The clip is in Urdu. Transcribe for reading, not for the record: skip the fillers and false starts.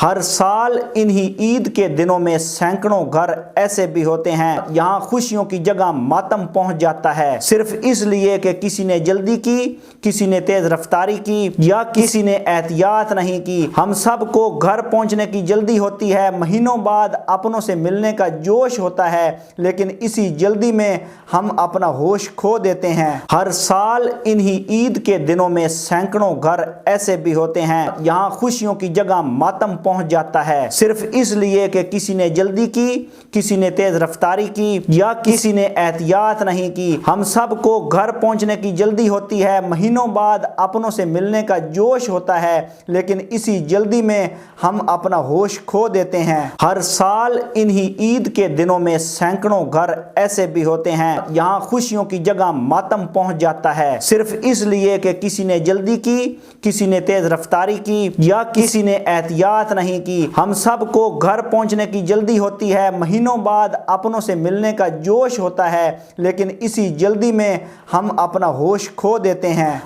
ہر سال انہی عید کے دنوں میں سینکڑوں گھر ایسے بھی ہوتے ہیں یہاں خوشیوں کی جگہ ماتم پہنچ جاتا ہے، صرف اس لیے کہ کسی نے جلدی کی، کسی نے تیز رفتاری کی یا کسی نے احتیاط نہیں کی۔ ہم سب کو گھر پہنچنے کی جلدی ہوتی ہے، مہینوں بعد اپنوں سے ملنے کا جوش ہوتا ہے، لیکن اسی جلدی میں ہم اپنا ہوش کھو دیتے ہیں۔ ہر سال انہی عید کے دنوں میں سینکڑوں گھر ایسے بھی ہوتے ہیں یہاں خوشیوں کی جگہ ماتم پہنچ جاتا ہے، صرف اس لیے کہ کسی نے جلدی کی، کسی نے تیز رفتاری کی یا کسی نے احتیاط نہیں کی۔ ہم سب کو گھر پہنچنے کی جلدی ہوتی ہے، مہینوں بعد اپنوں سے ملنے کا جوش ہوتا ہے، لیکن اسی جلدی میں ہم اپنا ہوش کھو دیتے ہیں۔ ہر سال انہی عید کے دنوں میں سینکڑوں گھر ایسے بھی ہوتے ہیں یہاں خوشیوں کی جگہ ماتم پہنچ جاتا ہے، صرف اس لیے کہ کسی نے جلدی کی، کسی نے تیز رفتاری کی یا کسی نے احتیاط نہیں کی۔ ہم سب کو گھر پہنچنے کی جلدی ہوتی ہے، مہینوں بعد اپنوں سے ملنے کا جوش ہوتا ہے، لیکن اسی جلدی میں ہم اپنا ہوش کھو دیتے ہیں۔